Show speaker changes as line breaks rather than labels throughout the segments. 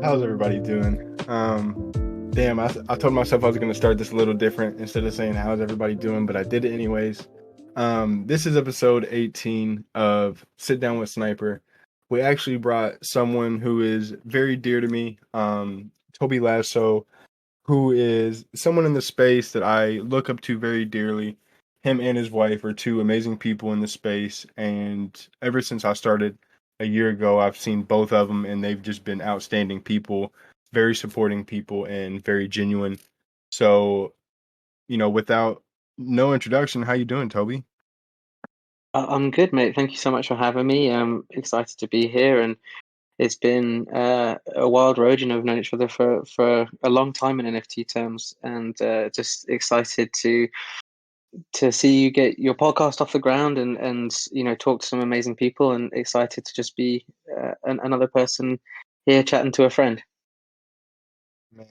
How's everybody doing? Damn, I told myself I was going to start this a little different instead of saying how's everybody doing, but I did it anyways. This is episode 18 of Sit Down with Sniper. We actually brought someone who is very dear to me, Toby Lasso, who is someone in the space that I look up to very dearly. Him and his wife are two amazing people in the space, and ever since I started a year ago, I've seen both of them, and they've just been outstanding people, very supporting people, and very genuine. So, without no introduction, how you doing, Toby?
I'm good, mate. Thank you so much for having me. I'm excited to be here, and it's been a wild road. We've known each other for a long time in NFT terms, and just excited to see you get your podcast off the ground and talk to some amazing people, and excited to just be another person here chatting to a friend.
Man,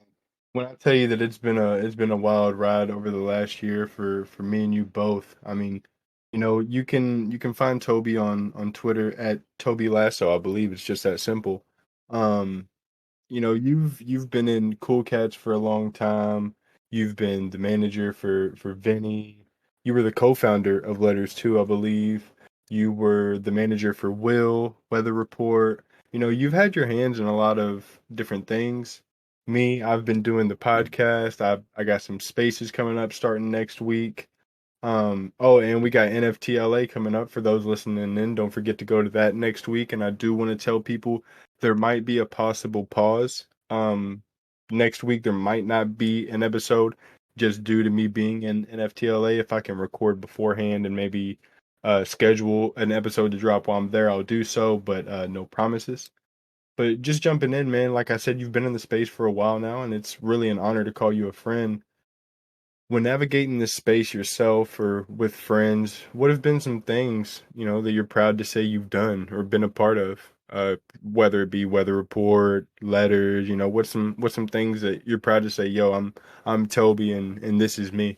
when I tell you that it's been a wild ride over the last year for me and you both. I mean, you can find Toby on Twitter at Toby Lasso. I believe it's just that simple. Um, you've been in Cool Cats for a long time. You've been the manager for Vinny. You were the co-founder of Letters too, I believe. You were the manager for Will, Weather Report. You've had your hands in a lot of different things. Me, I've been doing the podcast. I got some spaces coming up starting next week. Oh, and we got NFTLA coming up for those listening in. Don't forget to go to that next week. And I do want to tell people there might be a possible pause. Next week there might not be an episode just due to me being in NFTLA. If I can record beforehand and maybe schedule an episode to drop while I'm there, I'll do so, but no promises. But just jumping in, man, like I said, you've been in the space for a while now, and it's really an honor to call you a friend. When navigating this space yourself or with friends, what have been some things, that you're proud to say you've done or been a part of? Whether it be Weather Report, letters, what's some things that you're proud to say, yo, I'm Toby and this is me.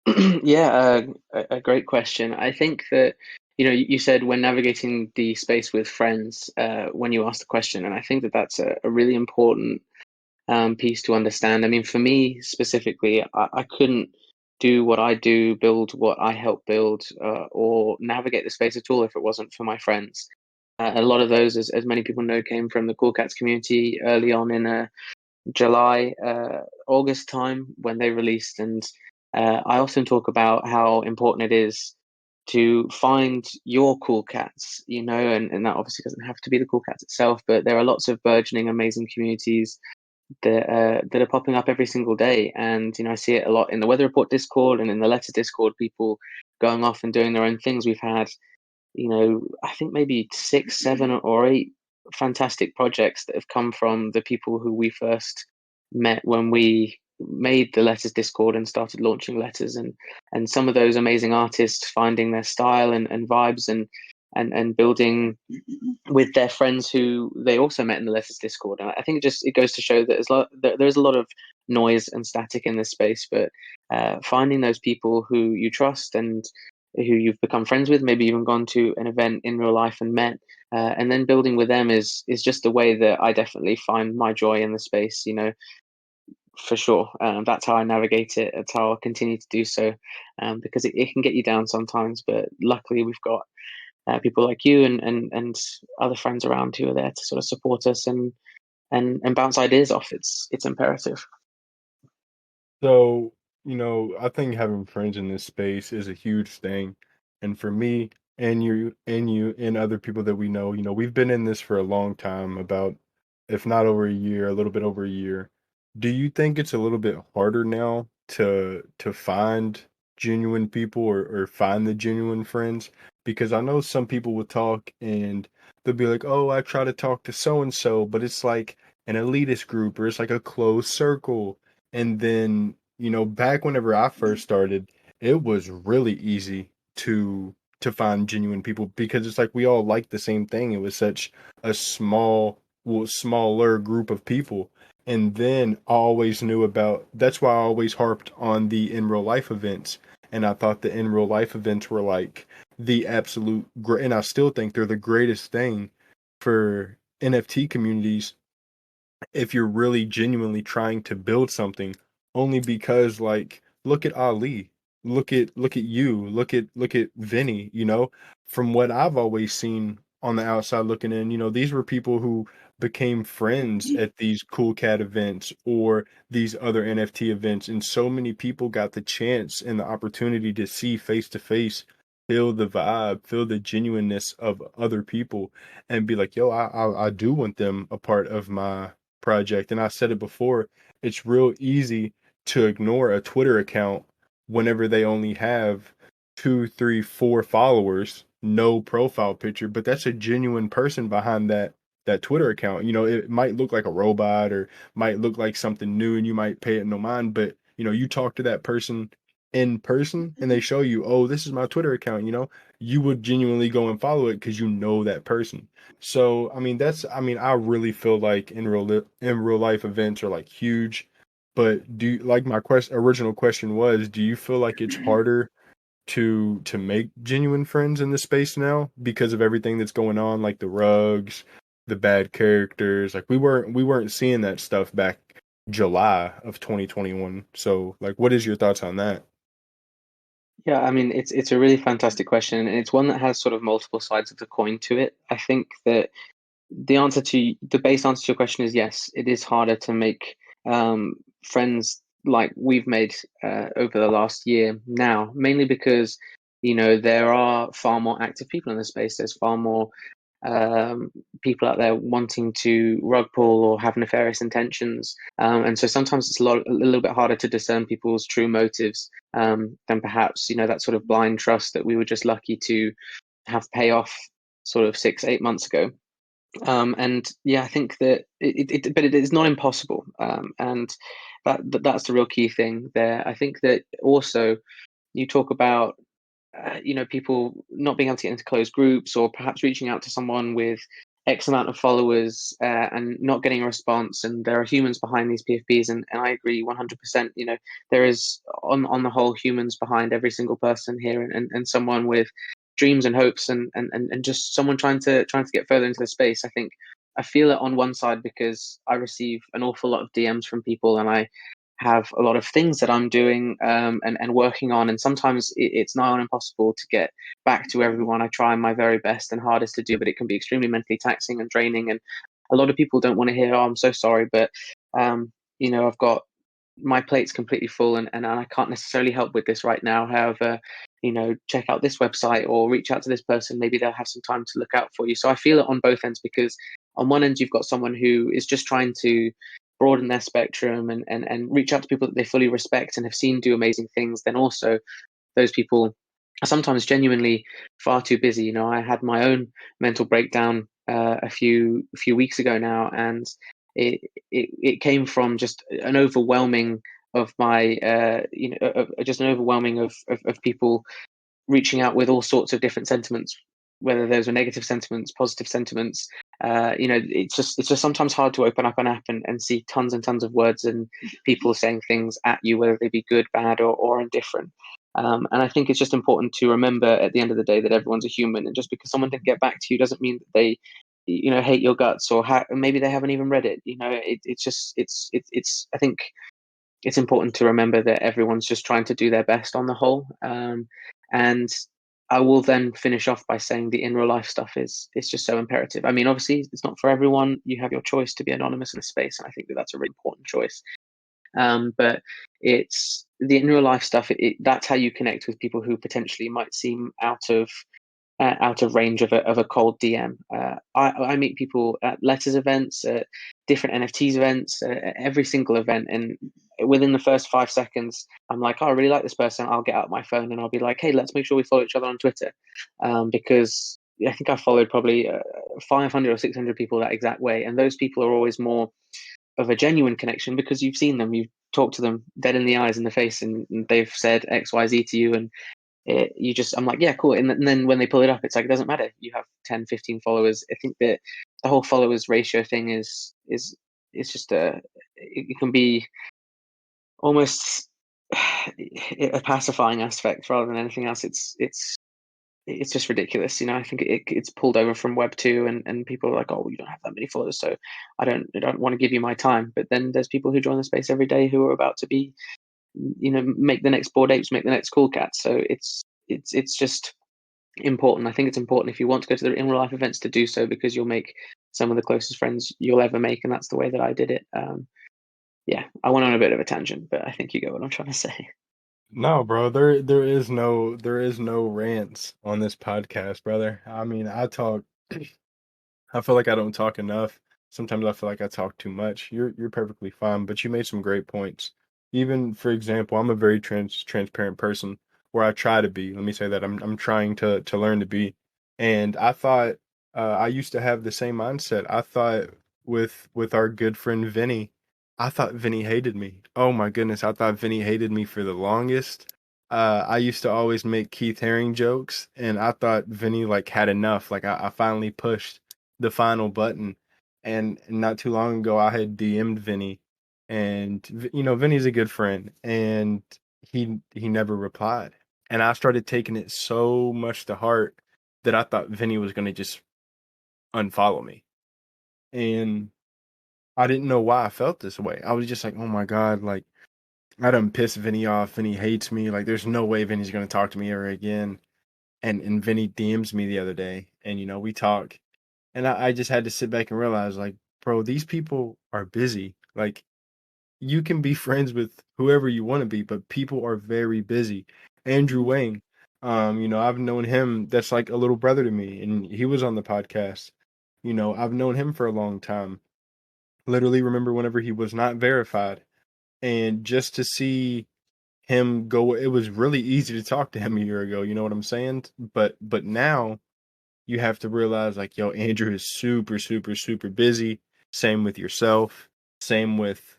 Yeah, a great question. I think that, you said when navigating the space with friends, when you asked the question, and I think that that's a really important piece to understand. I mean, for me specifically, I couldn't do what I do, build what I help build, or navigate the space at all if it wasn't for my friends. A lot of those, as many people know, came from the Cool Cats community early on in July, August time when they released. And I often talk about how important it is to find your cool cats, and that obviously doesn't have to be the cool cats itself, but there are lots of burgeoning, amazing communities that are popping up every single day. And I see it a lot in the Weather Report Discord and in the Letters Discord, people going off and doing their own things. We've had, I think maybe six, seven, or eight fantastic projects that have come from the people who we first met when we made the Letters Discord and started launching letters, and some of those amazing artists finding their style and vibes and building with their friends who they also met in the Letters Discord. And I think it goes to show that there's a lot of noise and static in this space, but finding those people who you trust and who you've become friends with, maybe even gone to an event in real life and met, and then building with them is just the way that I definitely find my joy in the space. For sure. That's how I navigate it. That's how I'll continue to do so, because it can get you down sometimes. But luckily, we've got people like you and other friends around who are there to sort of support us and bounce ideas off. It's imperative.
So, I think having friends in this space is a huge thing. And for me and other people that we know, we've been in this for a long time, about if not over a year, a little bit over a year. Do you think it's a little bit harder now to find genuine people or find the genuine friends? Because I know some people will talk and they'll be like, "Oh, I try to talk to so and so," but it's like an elitist group or it's like a closed circle. And then, back whenever I first started, it was really easy to find genuine people because it's like we all liked the same thing. It was such a smaller group of people. And then I always knew about that's why I always harped on the in real life events. And I thought the in real life events were like the absolute great, and I still think they're the greatest thing for NFT communities if you're really genuinely trying to build something, only because like look at Ali, look at you, look at Vinny, from what I've always seen on the outside looking in, these were people who became friends at these cool cat events or these other NFT events, and so many people got the chance and the opportunity to see face to face, feel the vibe, feel the genuineness of other people, and be like, yo, I do want them a part of my project. And I said it before, it's real easy to ignore a Twitter account whenever they only have two, three, four followers, no profile picture, but that's a genuine person behind that Twitter account. It might look like a robot or might look like something new and you might pay it no mind, but you talk to that person in person and they show you, oh, this is my Twitter account, you would genuinely go and follow it because you know that person. So, I really feel like in real life events are like huge. But like my original question was, do you feel like it's harder to make genuine friends in this space now because of everything that's going on, like the rugs, the bad characters? Like we weren't seeing that stuff back July of 2021. So, like, what is your thoughts on that?
Yeah, I mean, it's a really fantastic question, and it's one that has sort of multiple sides of the coin to it. I think that the base answer to your question is yes, it is harder to make friends like we've made over the last year now, mainly because there are far more active people in the space. There's far more um, people out there wanting to rug pull or have nefarious intentions, and so sometimes it's a little bit harder to discern people's true motives than perhaps that sort of blind trust that we were just lucky to have pay off sort of 6, 8 months ago. And yeah, I think that but it is not impossible. And that's the real key thing there. I think that also you talk about people not being able to get into closed groups or perhaps reaching out to someone with X amount of followers and not getting a response. And there are humans behind these PFPs, and I agree 100%. There is on the whole humans behind every single person here, and someone with dreams and hopes, and just someone trying to get further into the space. I think I feel it on one side because I receive an awful lot of DMs from people, and I have a lot of things that I'm doing and working on. And sometimes it's nigh on impossible to get back to everyone. I try my very best and hardest to do, but it can be extremely mentally taxing and draining. And a lot of people don't want to hear, oh, I'm so sorry, but I've got my plate's completely full, and I can't necessarily help with this right now. However, check out this website or reach out to this person. Maybe they'll have some time to look out for you. So I feel it on both ends because on one end, you've got someone who is just trying to broaden their spectrum and reach out to people that they fully respect and have seen do amazing things. Then also those people are sometimes genuinely far too busy. I had my own mental breakdown a few weeks ago now, and it came from just an overwhelming of my just an overwhelming of people reaching out with all sorts of different sentiments, whether those are negative sentiments, positive sentiments. It's just sometimes hard to open up an app and see tons and tons of words and people saying things at you, whether they be good, bad, or indifferent. And I think it's just important to remember at the end of the day that everyone's a human, and just because someone didn't get back to you doesn't mean that they, hate your guts, or maybe they haven't even read it. It's just it's. I think it's important to remember that everyone's just trying to do their best on the whole. And I will then finish off by saying the in real life stuff is just so imperative. I mean, obviously, it's not for everyone. You have your choice to be anonymous in a space, and I think that that's a really important choice. But it's the in real life stuff. That's how you connect with people who potentially might seem out of range of a cold DM. I meet people at letters events, at different NFTs events, at every single event, and within the first 5 seconds, I'm like, oh, I really like this person. I'll get out my phone and I'll be like, hey, let's make sure we follow each other on Twitter, because I think I followed probably 500 or 600 people that exact way, and those people are always more of a genuine connection because you've seen them, you've talked to them dead in the eyes, in the face, and they've said X, Y, Z to you, and I'm like, yeah, cool. And then when they pull it up, it's like, it doesn't matter. You have 10, 15 followers. I think that the whole followers ratio thing is just it can be almost a pacifying aspect rather than anything else. it's just ridiculous. I think it's pulled over from Web 2, and people are like, oh, you don't have that many followers, so I don't want to give you my time. But then there's people who join the space every day who are about to be, make the next Bored Apes, make the next Cool Cats. So it's just important. I think it's important if you want to go to the in real life events to do so, because you'll make some of the closest friends you'll ever make, and that's the way that I did it. Yeah, I went on a bit of a tangent, but I think you get what I'm trying to say.
No, bro, there is no rants on this podcast, brother. I mean, I feel like I don't talk enough. Sometimes I feel like I talk too much. You're perfectly fine, but you made some great points. Even for example, I'm a very transparent person, where I try to be. Let me say that I'm trying to learn to be. And I thought I used to have the same mindset. I thought with our good friend Vinny, I thought Vinny hated me. Oh my goodness, I thought Vinny hated me for the longest. I used to always make Keith Haring jokes, and I thought Vinny like had enough. Like I finally pushed the final button. And not too long ago, I had DM'd Vinny, and Vinny's a good friend, and he never replied. And I started taking it so much to heart that I thought Vinny was gonna just unfollow me. And I didn't know why I felt this way. I was just like, oh my God, like I done pissed Vinny off. Vinny hates me. Like there's no way Vinny's gonna talk to me ever again. And Vinny DMs me the other day, and we talk. And I just had to sit back and realize, like, bro, these people are busy. Like, you can be friends with whoever you want to be, but people are very busy. Andrew Wang, I've known him. That's like a little brother to me, and he was on the podcast. I've known him for a long time. Literally, remember whenever he was not verified, and just to see him go, it was really easy to talk to him a year ago. You know what I'm saying? But now you have to realize like, yo, Andrew is super, super, super busy. Same with yourself. Same with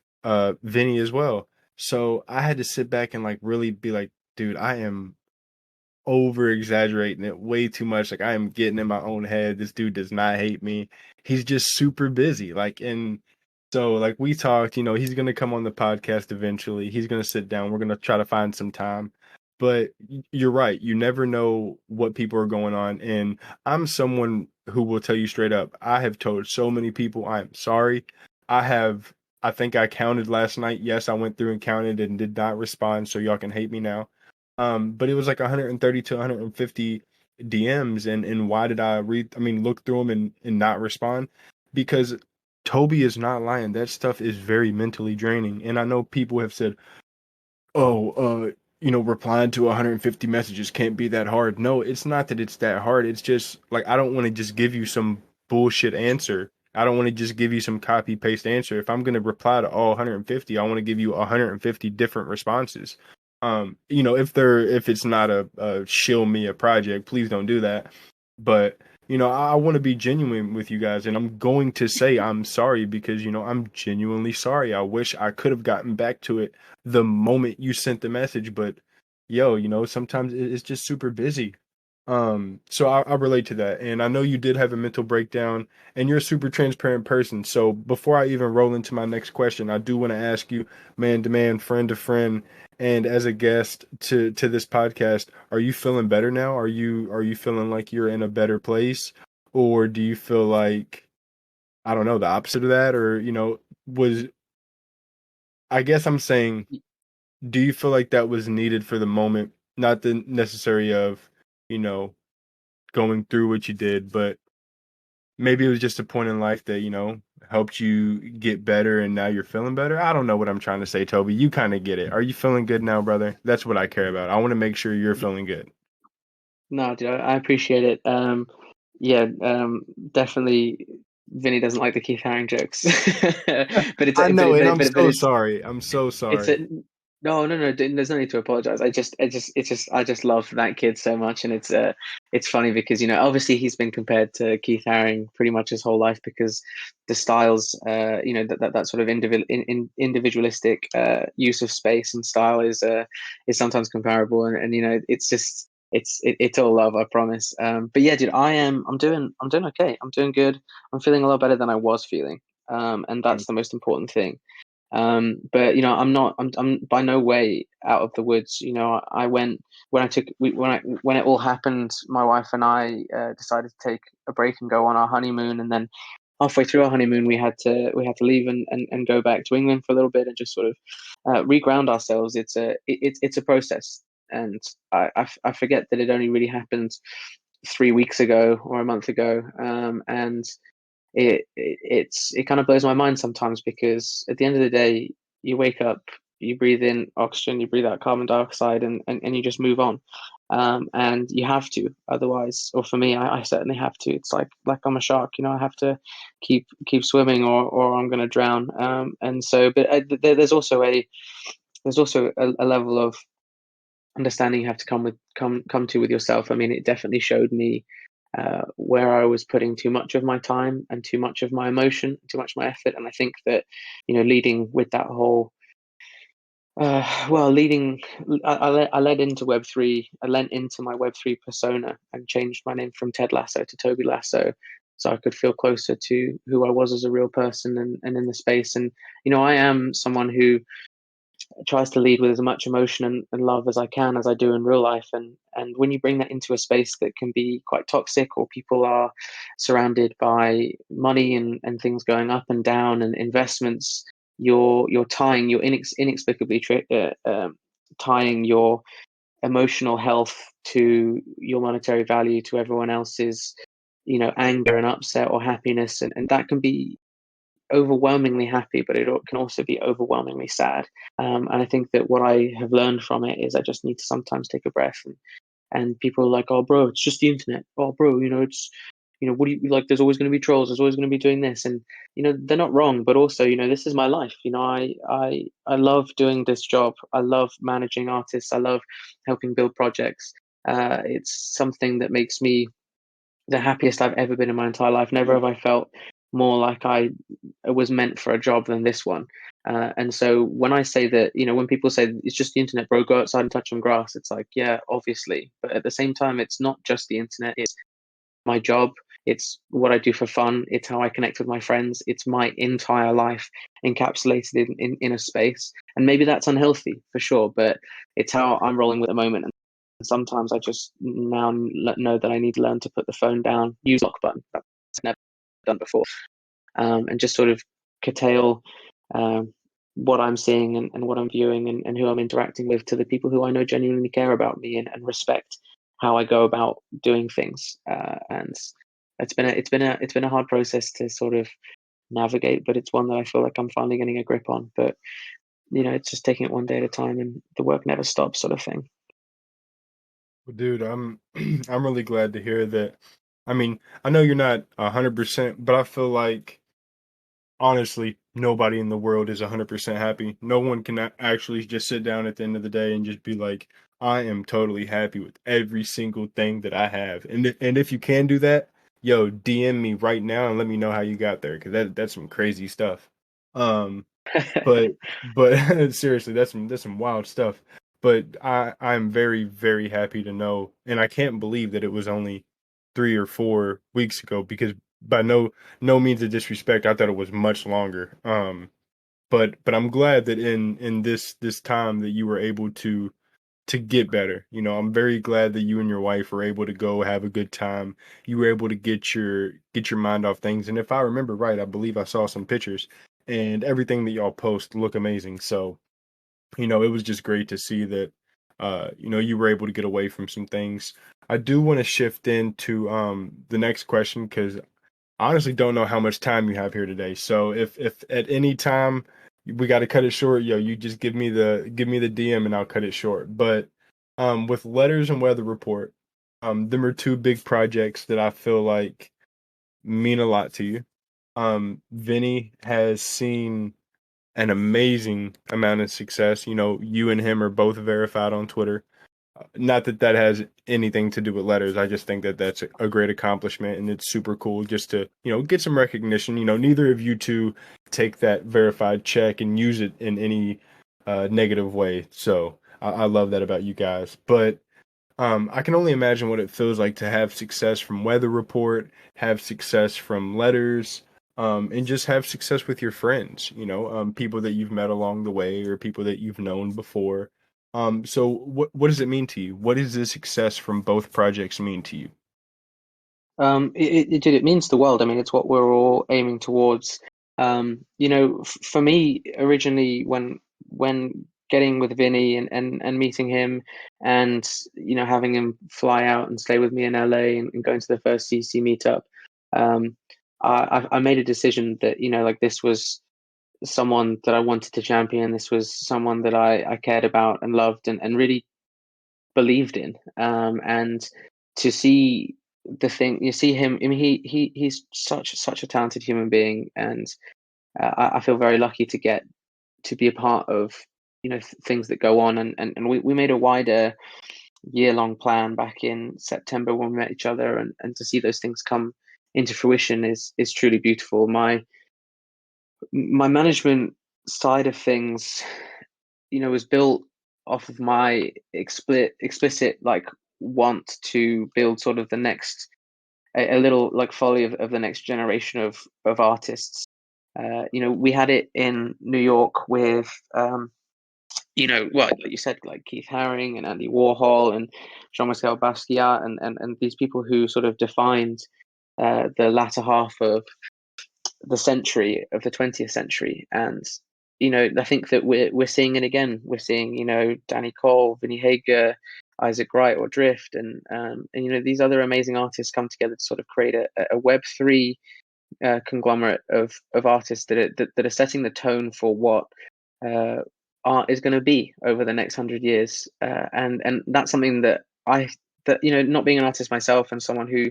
Vinny as well. So I had to sit back and like really be like, dude, I am over exaggerating it way too much. Like I am getting in my own head. This dude does not hate me. He's just super busy. Like, and so like we talked, he's gonna come on the podcast eventually. He's gonna sit down. We're gonna try to find some time. But you're right. You never know what people are going on. And I'm someone who will tell you straight up. I have told so many people I am sorry. I have I think I counted last night. Yes, I went through and counted and did not respond, so y'all can hate me now. But it was like 130 to 150 DMs, and why did I read? I mean, look through them and not respond? Because Toby is not lying. That stuff is very mentally draining, and I know people have said, "Oh, replying to 150 messages can't be that hard." No, it's not that it's that hard. It's just like I don't want to just give you some bullshit answer. I don't want to just give you some copy paste answer. If I'm going to reply to all 150, I want to give you 150 different responses. If it's not a shill me a project, please don't do that. But I want to be genuine with you guys, and I'm going to say I'm sorry because I'm genuinely sorry. I wish I could have gotten back to it the moment you sent the message, but yo, sometimes it's just super busy. So I relate to that, and I know you did have a mental breakdown, and you're a super transparent person. So before I even roll into my next question, I do want to ask you, man to man, friend to friend, and as a guest to this podcast, are you feeling better now? Are you feeling like you're in a better place, or do you feel like I don't know the opposite of that, or was I guess I'm saying, do you feel like that was needed for the moment, not the necessary of you know going through what you did, but maybe it was just a point in life that, helped you get better and now you're feeling better. I don't know what I'm trying to say, Toby. You kind of get it. Are you feeling good now, brother? That's what I care about. I want to make sure you're feeling good.
No, dude, I appreciate it. Yeah, definitely. Vinny doesn't like the Keith Haring jokes, but it's
I
but
know,
it,
and
but it,
I'm
but it, but
so
it's
sorry. I'm so
it's
sorry.
a no, no, no. There's no need to apologize. I just love that kid so much, and it's funny because obviously he's been compared to Keith Haring pretty much his whole life because the styles, that sort of individualistic use of space and style is sometimes comparable, and it's just it's all love, I promise. But yeah, dude, I'm doing okay. I'm doing good. I'm feeling a lot better than I was feeling, and
Mm.
that's the most important thing. But I'm by no way out of the woods. I went when I took when it all happened. My wife and I decided to take a break and go on our honeymoon, and then halfway through our honeymoon, we had to leave and go back to England for a little bit and just sort of reground ourselves. It's a process, and I forget that it only really happened 3 weeks ago or a month ago, and it kind of blows my mind sometimes because at the end of the day, you wake up, you breathe in oxygen, you breathe out carbon dioxide, and you just move on. And you have to, otherwise, or for me, I certainly have to. It's like I'm a shark, I have to keep swimming, or I'm going to drown. And so, but there's also a level of understanding you have to come to with yourself. I mean, it definitely showed me where I was putting too much of my time and too much of my emotion, too much of my effort. And I think that, leading with that whole, leading, I led into Web3. I lent into my Web3 persona and changed my name from Ted Lasso to Toby Lasso, so I could feel closer to who I was as a real person and in the space. And I am someone who tries to lead with as much emotion and love as I can, as I do in real life. And when you bring that into a space that can be quite toxic, or people are surrounded by money and things going up and down and investments, you're tying, you're inexplicably tying your emotional health to your monetary value, to everyone else's anger and upset or happiness, and that can be overwhelmingly happy, but it can also be overwhelmingly sad. And I think that what I have learned from it is I just need to sometimes take a breath. And people are like, "Oh, bro, it's just the internet. Oh, bro, it's what do you like? There's always going to be trolls. There's always going to be doing this." And they're not wrong, but also this is my life. I love doing this job. I love managing artists. I love helping build projects. It's something that makes me the happiest I've ever been in my entire life. Never have I felt more like I was meant for a job than this one. And so when I say that, when people say it's just the internet, bro, go outside and touch some grass, it's like, yeah, obviously. But at the same time, it's not just the internet, it's my job. It's what I do for fun. It's how I connect with my friends. It's my entire life encapsulated in a space. And maybe that's unhealthy for sure, but it's how I'm rolling with the moment. And sometimes I just now know that I need to learn to put the phone down, use lock button. That's never done before, and just sort of curtail what I'm seeing and what I'm viewing and who I'm interacting with to the people who I know genuinely care about me and respect how I go about doing things. And it's been a hard process to sort of navigate, but it's one that I feel like I'm finally getting a grip on. But it's just taking it one day at a time, and the work never stops, sort of thing.
Well, dude, I'm I'm really glad to hear that. I mean, I know you're not 100%, but I feel like honestly, nobody in the world is 100% happy. No one can actually just sit down at the end of the day and just be like, I am totally happy with every single thing that I have. And if you can do that, yo, DM me right now and let me know how you got there, because that's some crazy stuff. Um, but seriously, that's some wild stuff. But I'm very, very happy to know, and I can't believe that it was only 3 or 4 weeks ago, because by no means of disrespect, I thought it was much longer. But I'm glad that in this time that you were able to get better. I'm very glad that you and your wife were able to go have a good time. You were able to get your mind off things. And if I remember right, I believe I saw some pictures, and everything that y'all post look amazing. So, it was just great to see that you were able to get away from some things. I do want to shift into the next question, because I honestly don't know how much time you have here today. So if at any time we got to cut it short, yo, you just give me the DM and I'll cut it short. But with Letters and Weather Report, them are two big projects that I feel like mean a lot to you. Vinny has seen an amazing amount of success. You and him are both verified on Twitter. Not that that has anything to do with letters. I just think that that's a great accomplishment, and it's super cool just to get some recognition. Neither of you two take that verified check and use it in any negative way. So I love that about you guys. But I can only imagine what it feels like to have success from Weather Report, have success from letters. and just have success with your friends, people that you've met along the way or people that you've known before. So what does it mean to you? What does the success from both projects mean to you?
It means the world. I mean, it's what we're all aiming towards. For me, originally, when getting with Vinny and meeting him, and having him fly out and stay with me in LA and going to the first CC meetup, um, I made a decision that like this was someone that I wanted to champion. This was someone that I cared about and loved and really believed in. And to see the thing, you see him. I mean, he's such a talented human being, and I feel very lucky to get to be a part of things that go on. And we made a wider year-long plan back in September when we met each other, and to see those things come into fruition is truly beautiful. My management side of things, was built off of my explicit like want to build sort of the next a little like folly of the next generation of artists. We had it in New York with well, like you said, like Keith Haring and Andy Warhol and Jean-Michel Basquiat and these people who sort of defined the latter half of the century of the 20th century. And I think that we're seeing it again. We're seeing Danny Cole, Vinny Hager, Isaac Wright or Drift, and these other amazing artists come together to sort of create a Web3 conglomerate of artists that are setting the tone for what uh, art is going to be over the next 100 years. And that's something that not being an artist myself and someone who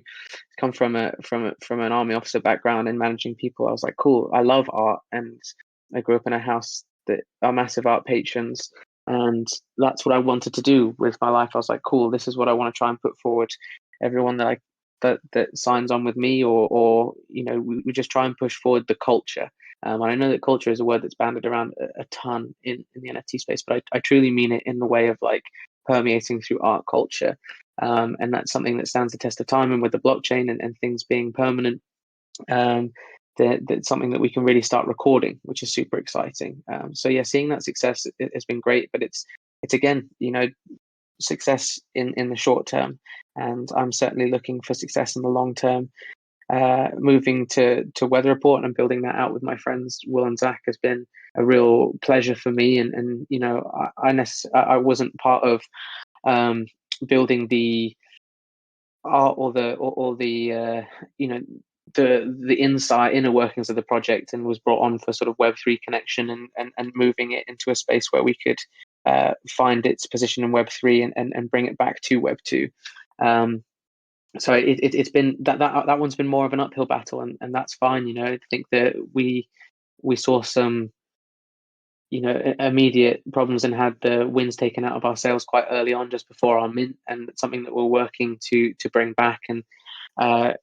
come from an army officer background and managing people, I was like, cool, I love art, and I grew up in a house that are massive art patrons, and that's what I wanted to do with my life. I was like, cool, this is what I want to try and put forward. Everyone that signs on with me, or we just try and push forward the culture. And I know that culture is a word that's banded around a ton in the NFT space, but I truly mean it in the way of like permeating through art culture. And that's something that stands the test of time. And with the blockchain and things being permanent, um, that's something that we can really start recording, which is super exciting. So yeah, seeing that success has been great, but it's again, success in the short term, and I'm certainly looking for success in the long term. Moving to Weather Report and building that out with my friends Will and Zach has been a real pleasure for me. And I wasn't part of um, building the art or the you know the inside inner workings of the project, and was brought on for sort of Web3 connection and moving it into a space where we could find its position in Web3 and bring it back to Web2. Um, so it's been that one's been more of an uphill battle, and that's fine. I think that we saw some immediate problems and had the wins taken out of our sails quite early on, just before our mint, and it's something that we're working to bring back. And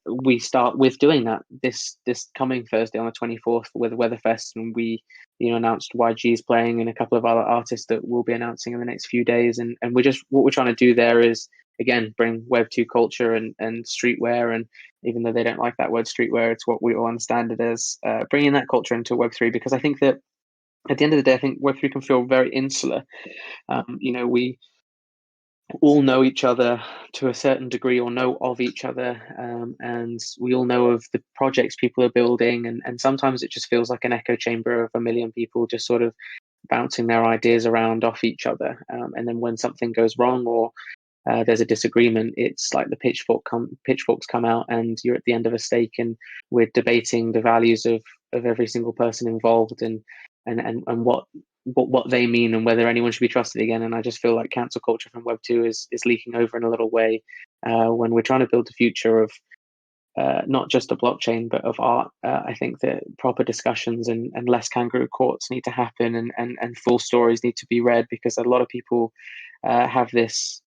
we start with doing that this coming Thursday on the 24th with Weatherfest, and we announced YG is playing and a couple of other artists that we'll be announcing in the next few days. And we're just what we're trying to do there is again bring Web2 culture and streetwear, and even though they don't like that word streetwear, it's what we all understand it as, bringing that culture into Web3, because I think that at the end of the day, I think Web3 can feel very insular. We all know each other to a certain degree, or know of each other, and we all know of the projects people are building, and sometimes it just feels like an echo chamber of a million people just sort of bouncing their ideas around off each other. And then when something goes wrong, or there's a disagreement, it's like the pitchforks come out, and you're at the end of a stake, and we're debating the values of every single person involved, and what they mean, and whether anyone should be trusted again. And I just feel like cancel culture from Web 2 is leaking over in a little way, when we're trying to build the future of not just a blockchain but of art. I think that proper discussions and less kangaroo courts need to happen, and full stories need to be read, because a lot of people have this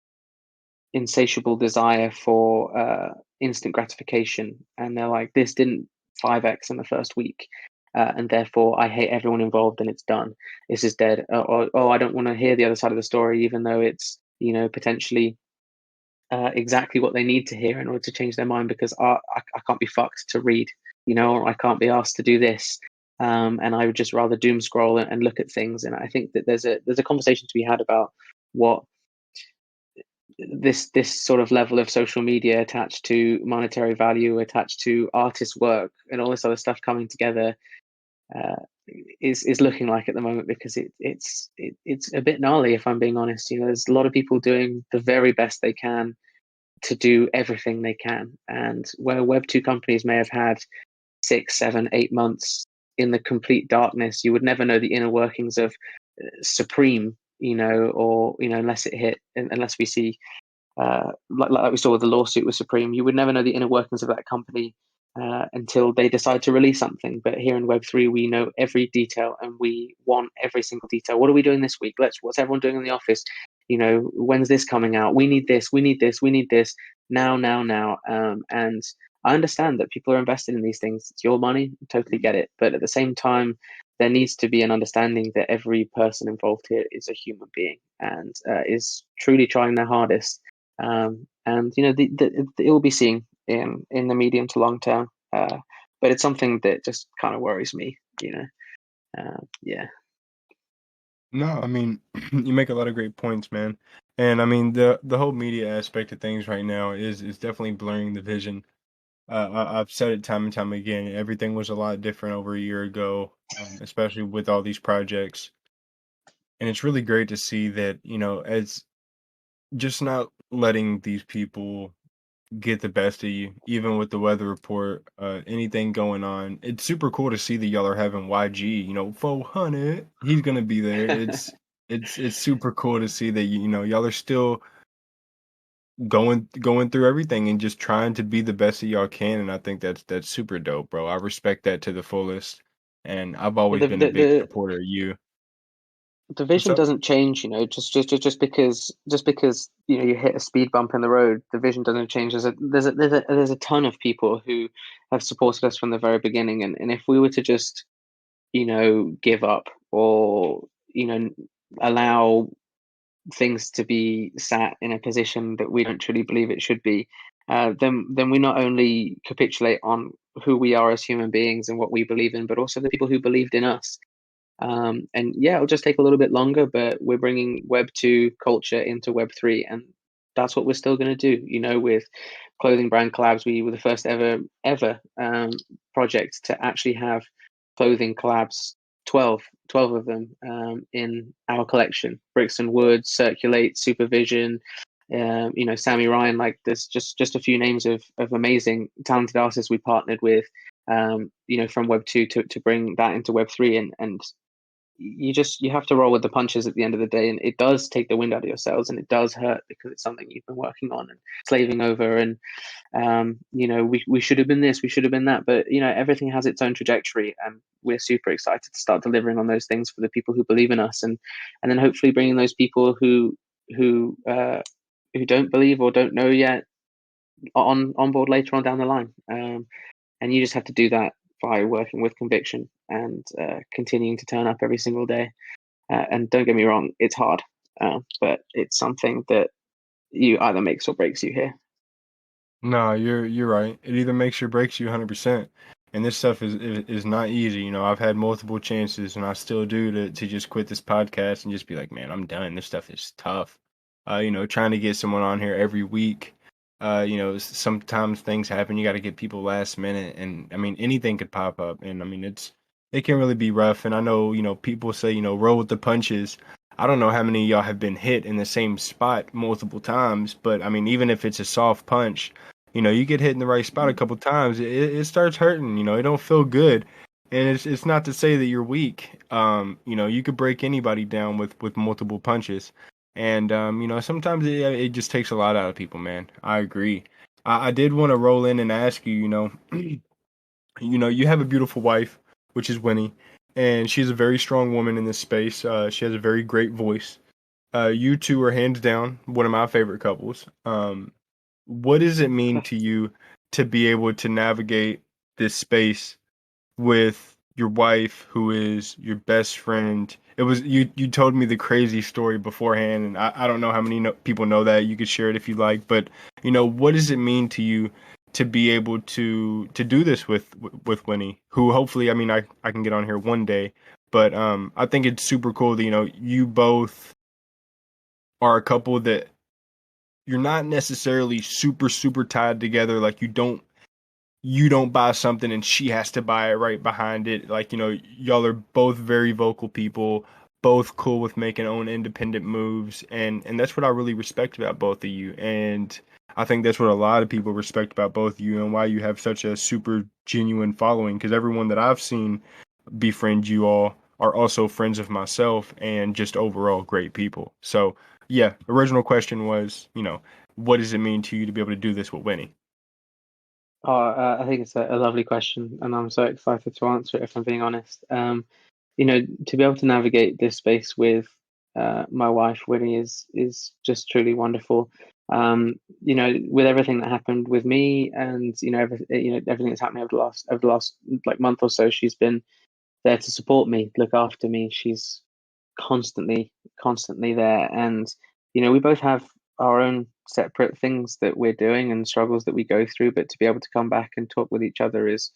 insatiable desire for instant gratification, and they're like, this didn't 5x in the first week, and therefore I hate everyone involved, and it's done, this is dead. Or oh, I don't want to hear the other side of the story, even though it's potentially exactly what they need to hear in order to change their mind, because I can't be fucked to read. or I can't be asked to do this. And I would just rather doom scroll and look at things. And I think that there's a conversation to be had about what this sort of level of social media attached to monetary value, attached to artist work, and all this other stuff coming together uh, is looking like at the moment, because it's a bit gnarly, if I'm being honest. There's a lot of people doing the very best they can to do everything they can, and where Web2 companies may have had 6, 7, 8 months in the complete darkness, you would never know the inner workings of Supreme, or unless it hit, unless we see like we saw with the lawsuit with Supreme, you would never know the inner workings of that company until they decide to release something. But here in Web3, we know every detail, and we want every single detail. What are we doing this week? What's everyone doing in the office? When's this coming out? We need this. We need this. We need this now, now, now. And I understand that people are invested in these things. It's your money. Totally get it. But at the same time, there needs to be an understanding that every person involved here is a human being and is truly trying their hardest, and it will be seen in the medium to long term. But it's something that just kind of worries me. Yeah.
No, I mean, you make a lot of great points, man. And I mean, the whole media aspect of things right now is definitely blurring the vision. I've said it time and time again. Everything was a lot different over a year ago, especially with all these projects. And it's really great to see that, as just not letting these people get the best of you, even with the weather report, anything going on. It's super cool to see that y'all are having YG, 400. He's gonna be there. It's super cool to see that y'all are still going through everything and just trying to be the best that y'all can. And I think that's super dope, bro. I respect that to the fullest. And I've
Yeah,
always
the,
been a
the
big
the
supporter of you.
the
What's
vision
up?
doesn't change. Just because you hit a speed bump in the road, the vision doesn't change. There's a ton of people who have supported us from the very beginning, and if we were to just give up, or allow things to be sat in a position that we don't truly believe it should be, then we not only capitulate on who we are as human beings and what we believe in, but also the people who believed in us. And yeah, it'll just take a little bit longer, but we're bringing Web2 culture into Web3, and that's what we're still going to do. With clothing brand collabs, we were the first ever project to actually have clothing collabs, 12 of them in our collection. Bricks and Wood, Circulate, Supervision, Sammy Ryan. Like, there's just a few names of amazing, talented artists we partnered with, from Web2 to bring that into Web3, and you have to roll with the punches at the end of the day, and it does take the wind out of your sails, and it does hurt because it's something you've been working on and slaving over, and we should have been this, we should have been that, but everything has its own trajectory, and we're super excited to start delivering on those things for the people who believe in us, and then hopefully bringing those people who don't believe or don't know yet on board later on down the line. And you just have to do that by working with conviction and continuing to turn up every single day. And don't get me wrong, it's hard, but it's something that you either makes or breaks you here.
No, you're right. It either makes or breaks you 100%. And this stuff is not easy. I've had multiple chances, and I still do to just quit this podcast and just be like, man, I'm done. This stuff is tough. Trying to get someone on here every week. Sometimes things happen. You got to get people last minute, and I mean anything could pop up, and I mean it can really be rough. And I know people say roll with the punches. I don't know how many of y'all have been hit in the same spot multiple times, but I mean even if it's a soft punch, you get hit in the right spot a couple times, it starts hurting. It don't feel good, and it's not to say that you're weak. You could break anybody down with multiple punches, and sometimes it just takes a lot out of people, man. I agree. I did want to roll in and ask you, you have a beautiful wife, which is Winnie, and she's a very strong woman in this space. She has a very great voice. You two are hands down one of my favorite couples. What does it mean to you to be able to navigate this space with your wife, who is your best friend? It was you told me the crazy story beforehand, and I don't know how many people know that. You could share it if you like, but what does it mean to you to be able to do this with Winnie, who hopefully, I mean, I can get on here one day, but I think it's super cool that you both are a couple that you're not necessarily super tied together. Like you don't buy something and she has to buy it right behind it. Like, y'all are both very vocal people, both cool with making own independent moves, and that's what I really respect about both of you. And I think that's what a lot of people respect about both of you and why you have such a super genuine following, because everyone that I've seen befriend you all are also friends of myself and just overall great people. So, yeah, original question was, what does it mean to you to be able to do this with Winnie?
I think it's a lovely question, and I'm so excited to answer it if I'm being honest. To be able to navigate this space with my wife Winnie is just truly wonderful. With everything that happened with me, and everything that's happening over the last like month or so, she's been there to support me, look after me. She's constantly there, and we both have our own separate things that we're doing and struggles that we go through. But to be able to come back and talk with each other is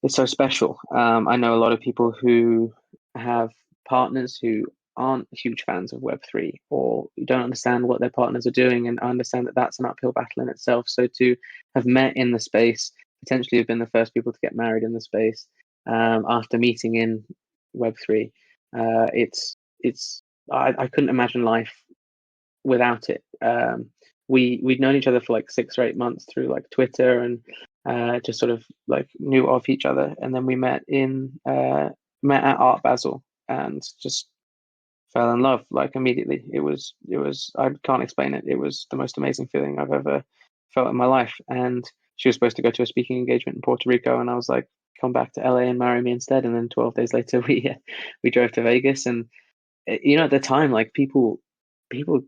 so special. I know a lot of people who have partners who aren't huge fans of Web3 or don't understand what their partners are doing, and I understand that that's an uphill battle in itself. So to have met in the space, potentially have been the first people to get married in the space after meeting in Web3, it's I couldn't imagine life without it. We'd known each other for like 6 or 8 months through like Twitter, and just sort of like knew of each other, and then we met at Art Basel and just fell in love like immediately. It was I can't explain it. It was the most amazing feeling I've ever felt in my life. And she was supposed to go to a speaking engagement in Puerto Rico, and I was like, come back to LA and marry me instead. And then 12 days later, we drove to Vegas, and at the time, like people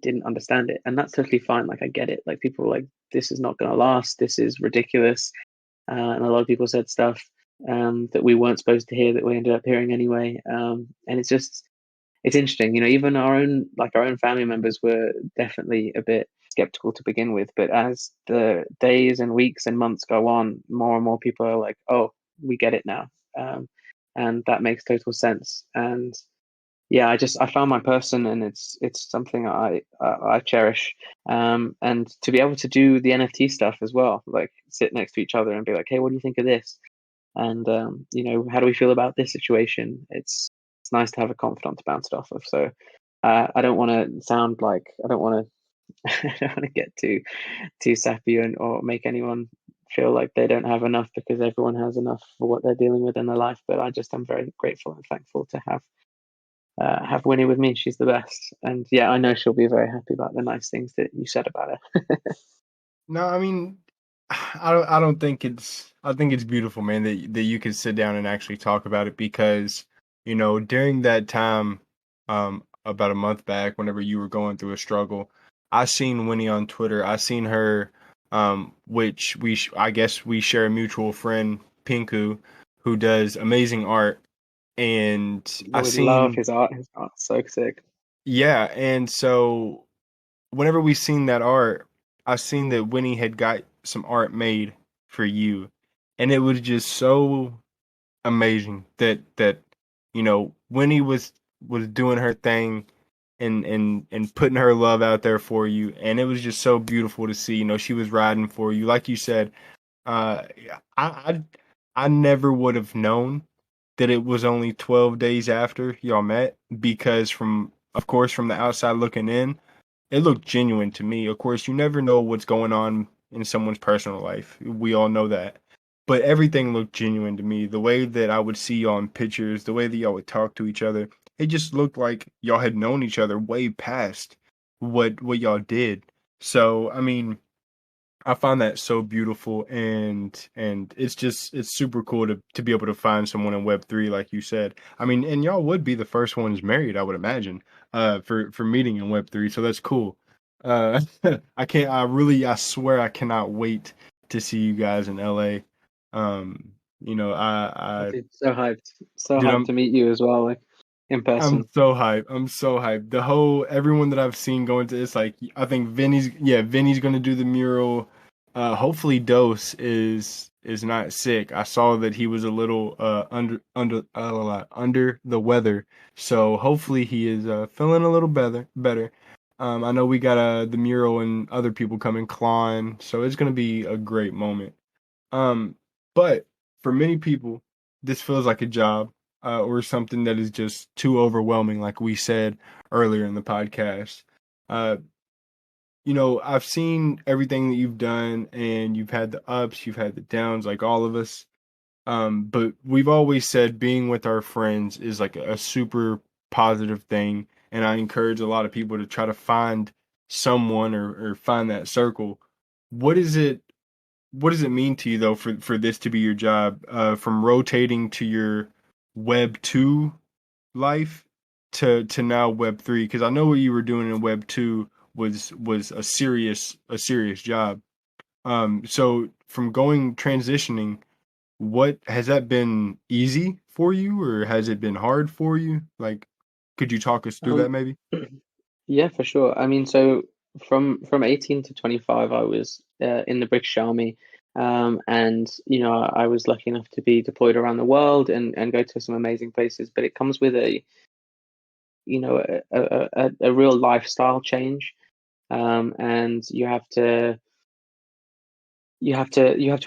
didn't understand it, and that's totally fine. Like I get it. Like people were like, this is not going to last, this is ridiculous. And a lot of people said stuff that we weren't supposed to hear that we ended up hearing anyway. And it's interesting. Even our own family members were definitely a bit skeptical to begin with, but as the days and weeks and months go on, more and more people are like, oh, we get it now. And that makes total sense. And yeah, I found my person, and it's something I cherish. And to be able to do the NFT stuff as well, like sit next to each other and be like, hey, what do you think of this? And how do we feel about this situation? It's nice to have a confidant to bounce it off of. So I don't want to sound like I don't want to I don't want to get too sappy or make anyone feel like they don't have enough, because everyone has enough for what they're dealing with in their life. But I'm very grateful and thankful to have Winnie with me. She's the best, and yeah, I know she'll be very happy about the nice things that you said about her.
No, I mean, I don't think I think it's beautiful, man, that you can sit down and actually talk about it, because, during that time, about a month back, whenever you were going through a struggle, I seen Winnie on Twitter. I seen her, which I guess we share a mutual friend, Pinku, who does amazing art, and
Oh,
I
we love
seen,
his art. His art's so sick.
yeah, and so whenever we seen that art, I seen that Winnie had got some art made for you, and it was just so amazing that Winnie was doing her thing and putting her love out there for you, and it was just so beautiful to see. She was riding for you, like you said. Uh, I I, I never would have known that it was only 12 days after y'all met, because of course, from the outside looking in, it looked genuine to me. Of course, you never know what's going on in someone's personal life. We all know that. But everything looked genuine to me. The way that I would see y'all in pictures, the way that y'all would talk to each other, it just looked like y'all had known each other way past what y'all did. So, I mean, I find that so beautiful, and it's super cool to be able to find someone in Web3 like you said. I mean, and y'all would be the first ones married, I would imagine, for meeting in Web3. So that's cool. Uh I swear I cannot wait to see you guys in LA.
Oh,
I
dude, so
dude,
hyped to meet you as well, like in
I'm
person.
so hyped. I'm so hyped. Everyone that I've seen going to, it's like, I think Vinny's gonna do the mural. Hopefully Dose is not sick. I saw that he was a little under the weather, so hopefully he is feeling a little better. I know we got the mural and other people coming, Klein, so it's gonna be a great moment. Um, but for many people, this feels like a job or something that is just too overwhelming, like we said earlier in the podcast. Uh, I've seen everything that you've done, and you've had the ups, you've had the downs, like all of us. But we've always said being with our friends is like a super positive thing, and I encourage a lot of people to try to find someone or find that circle. What is it? What does it mean to you though for this to be your job? From rotating to your Web 2 life to now Web 3, because I know what you were doing in Web 2 was a serious job. So from going transitioning, what has that been easy for you, or has it been hard for you? Like, could you talk us through that
Um,
maybe?
yeah, for sure. I mean, so from 18 to 25, I was in the British Army, and I was lucky enough to be deployed around the world and go to some amazing places. But it comes with a real lifestyle change, and you have to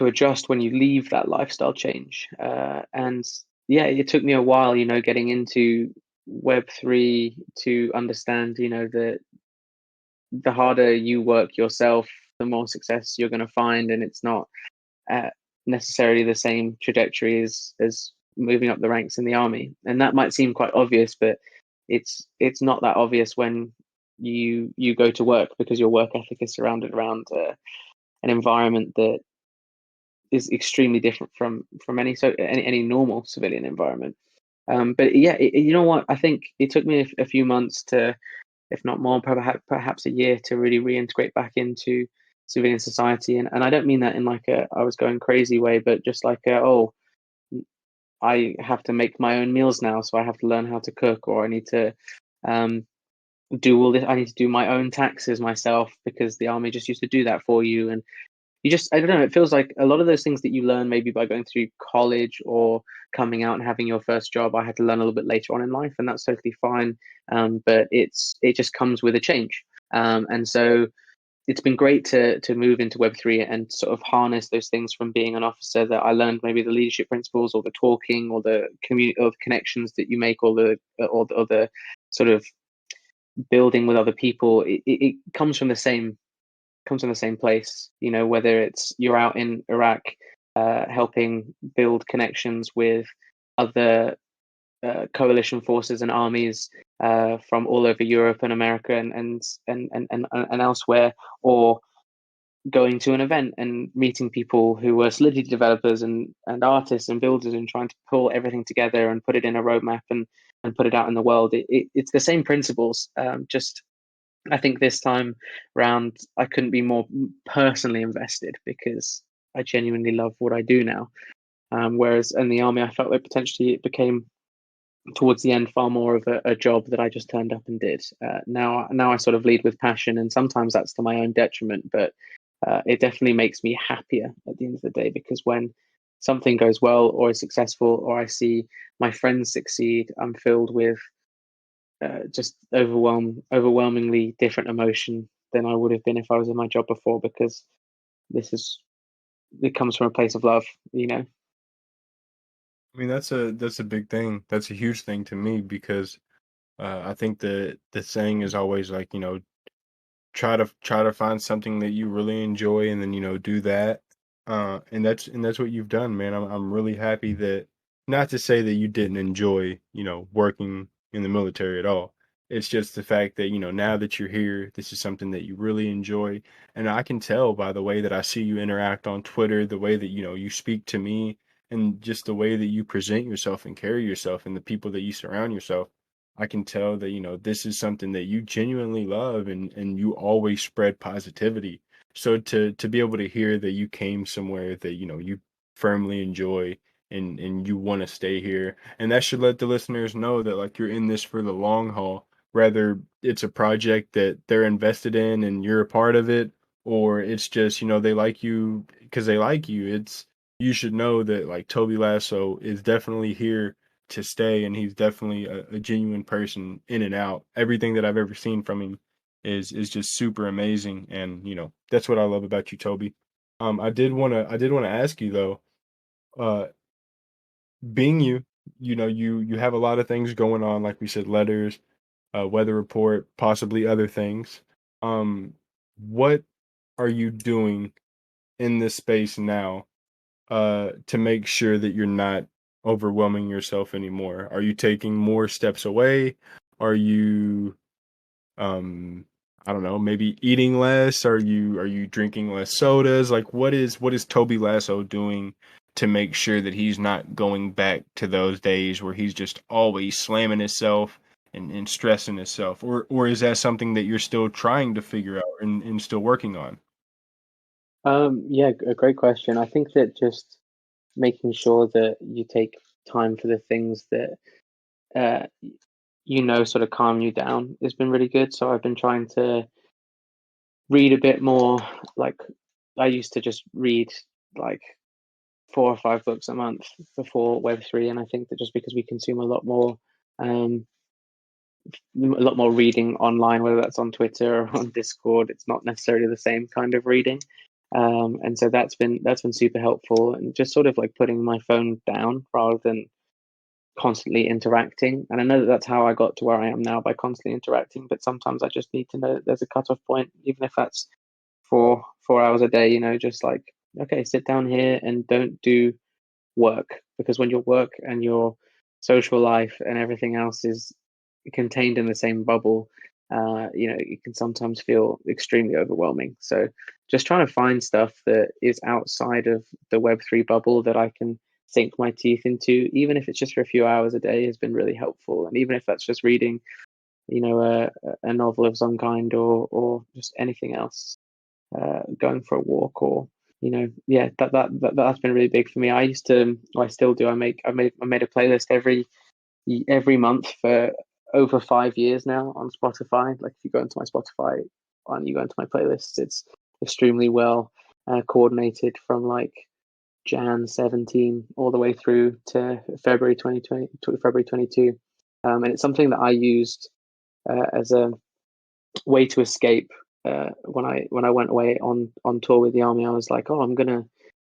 adjust when you leave that lifestyle change. And yeah, it took me a while, getting into Web3 to understand, the harder you work yourself, the more success you're going to find, and it's not uh, necessarily the same trajectory as moving up the ranks in the army. And that might seem quite obvious, but it's not that obvious when you go to work, because your work ethic is surrounded around an environment that is extremely different from any normal civilian environment. But yeah, you know what? I think it took me a few months to, if not more, perhaps a year to really reintegrate back into civilian society. And I don't mean that in like a I was going crazy way, but just like oh, I have to make my own meals now, so I have to learn how to cook, or I need to um, do all this. I need to do my own taxes myself because the army just used to do that for you. And I don't know, it feels like a lot of those things that you learn maybe by going through college or coming out and having your first job, I had to learn a little bit later on in life, and that's totally fine. But it just comes with a change. And so it's been great to move into Web3 and sort of harness those things from being an officer that I learned, maybe the leadership principles or the talking or the community or the connections that you make, or the sort of building with other people. It comes from the same place, whether it's you're out in Iraq helping build connections with other coalition forces and armies from all over Europe and America and elsewhere, or going to an event and meeting people who were Solidity developers and artists and builders and trying to pull everything together and put it in a roadmap and put it out in the world. It's the same principles, just I think this time round, I couldn't be more personally invested because I genuinely love what I do now. Whereas in the army, I felt like potentially it became towards the end far more of a job that I just turned up and did. Now I sort of lead with passion, and sometimes that's to my own detriment, but it definitely makes me happier at the end of the day, because when something goes well or is successful, or I see my friends succeed, I'm filled with just overwhelmingly different emotion than I would have been if I was in my job before, because this is it comes from a place of love.
I mean, that's a big thing. That's a huge thing to me because I think the saying is always like, try to find something that you really enjoy, and then do that. And that's what you've done, man. I'm really happy that, not to say that you didn't enjoy working in the military at all. It's just the fact that now that you're here, this is something that you really enjoy. And I can tell by the way that I see you interact on Twitter, the way that you speak to me, and just the way that you present yourself and carry yourself, and the people that you surround yourself. I can tell that, this is something that you genuinely love, and you always spread positivity. So to be able to hear that you came somewhere that, you firmly enjoy, and you want to stay here. And that should let the listeners know that, like, you're in this for the long haul, whether it's a project that they're invested in and you're a part of it, or it's just, they like you because they like you. It's You should know that like Toby Lasso is definitely here to stay, and he's definitely a genuine person in and out. Everything that I've ever seen from him is just super amazing, and that's what I love about you, Toby. I did wanna ask you though, uh, being you have a lot of things going on, like we said, letters, weather report, possibly other things. What are you doing in this space now, to make sure that you're not overwhelming yourself anymore? Are you taking more steps away? Are you, um, I don't know, maybe eating less? Are you drinking less sodas? Like, what is Toby Lasso doing to make sure that he's not going back to those days where he's just always slamming himself and stressing himself? Or is that something that you're still trying to figure out and still working on?
Yeah, a great question. I think that just making sure that you take time for the things that uh, sort of calm you down has been really good. So I've been trying to read a bit more. Like I used to just read like 4 or 5 books a month before Web3, and I think that just because we consume um, a lot more reading online, whether that's on Twitter or on Discord, it's not necessarily the same kind of reading. And so that's been super helpful, and just sort of like putting my phone down rather than constantly interacting. And I know that that's how I got to where I am now, by constantly interacting. But sometimes I just need to know that there's a cutoff point, even if that's 4 hours a day. Just like, okay, sit down here and don't do work, because when your work and your social life and everything else is contained in the same bubble, it can sometimes feel extremely overwhelming. So just trying to find stuff that is outside of the Web3 bubble that I can sink my teeth into, even if it's just for a few hours a day, has been really helpful. And even if that's just reading, a novel of some kind, or just anything else, going for a walk, or yeah, that's been really big for me. I used to, well, I still do. I made a playlist every month for over 5 years now on Spotify. Like if you go into my Spotify and you go into my playlists, it's extremely well coordinated from like Jan 17 all the way through to February 2020 to February 22. And it's something that I used as a way to escape. When I went away on tour with the army, I was like, oh, I'm gonna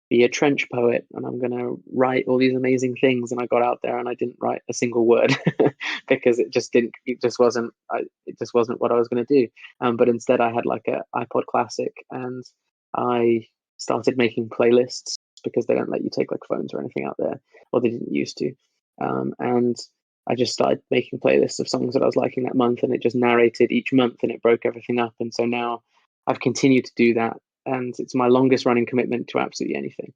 be a trench poet and I'm gonna write all these amazing things. And I got out there and I didn't write a single word because it just wasn't what I was gonna do. But instead, I had like a iPod Classic, and I started making playlists because they don't let you take like phones or anything out there, or they didn't used to. And I just started making playlists of songs that I was liking that month, and it just narrated each month, and it broke everything up. And so now I've continued to do that, and it's my longest running commitment to absolutely anything.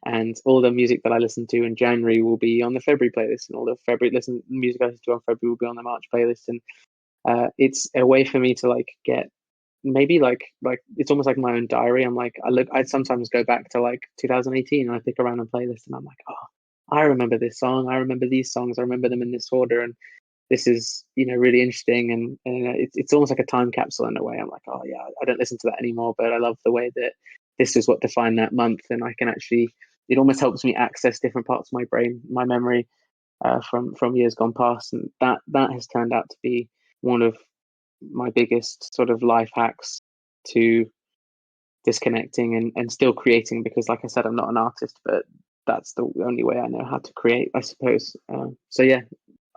And all the music that I listen to in January will be on the February playlist, and all the February music I listen to on February will be on the March playlist. And it's a way for me to like get, maybe like it's almost like my own diary. I sometimes go back to like 2018 and I pick a random playlist, and I'm like, oh, I remember this song, I remember these songs, I remember them in this order, and this is really interesting. And it's almost like a time capsule in a way. I'm like, oh yeah, I don't listen to that anymore, but I love the way that this is what defined that month, and I can actually, it almost helps me access different parts of my brain, my memory, from years gone past. And that has turned out to be one of my biggest sort of life hacks to disconnecting and still creating, because like I said, I'm not an artist, but that's the only way I know how to create, I suppose. So yeah,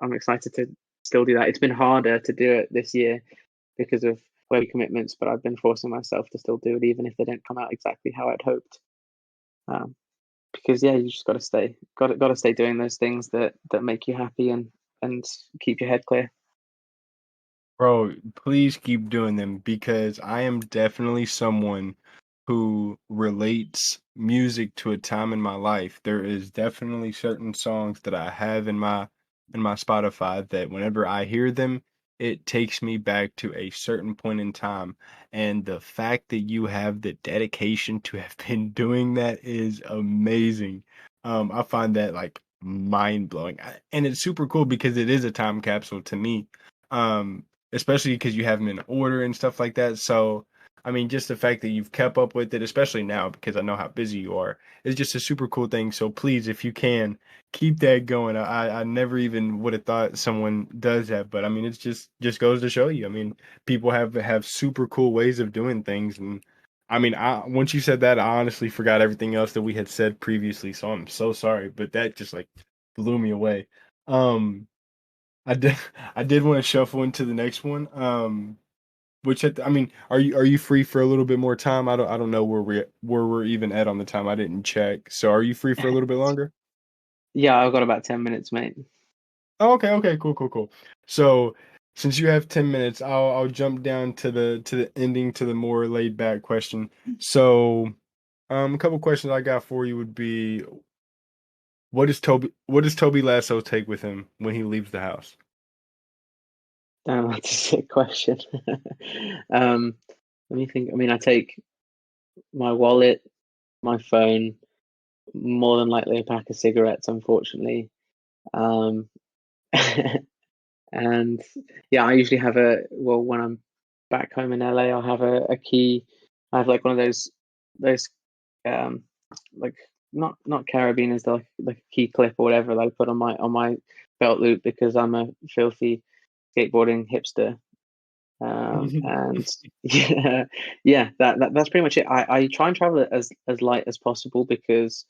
I'm excited to still do that. It's been harder to do it this year because of work commitments, but I've been forcing myself to still do it, even if they don't come out exactly how I'd hoped. Um, because yeah, you just got to stay doing those things that make you happy, and keep your head clear.
Bro, please keep doing them because I am definitely someone who relates music to a time in my life. There is definitely certain songs that I have in my Spotify that whenever I hear them, it takes me back to a certain point in time. And the fact that you have the dedication to have been doing that is amazing. I find that like mind blowing. And it's super cool because it is a time capsule to me. Um, Especially because you have them in order and stuff like that. So I mean, just the fact that you've kept up with it, especially now because I know how busy you are, is just a super cool thing. So please, if you can, keep that going. I never even would have thought someone does that, but I mean, it's just goes to show you. I mean, people have super cool ways of doing things, and I mean, I once you said that, I honestly forgot everything else that we had said previously. So I'm so sorry, but that just like blew me away. Um, I did I did want to shuffle into the next one. Which I mean, are you free for a little bit more time? I don't know where we're even at on the time. I didn't check. So are you free for a little bit longer?
Yeah, I've got about 10 minutes, mate.
Oh, okay, okay, cool, cool, cool. So since you have 10 minutes, I'll jump down to the ending to the more laid back question. So a couple questions I got for you would be what does Toby Lasso take with him when he leaves the house?
Damn, that's a sick question. um, Let me think. I mean, I take my wallet, my phone, more than likely a pack of cigarettes, unfortunately. Um, and yeah, I usually have well, when I'm back home in LA, I'll have a key. I have like one of those um like not carabiners, they're like a key clip or whatever that I put on my belt loop because I'm a filthy skateboarding hipster. And yeah, yeah, that's pretty much it. I try and travel it as light as possible because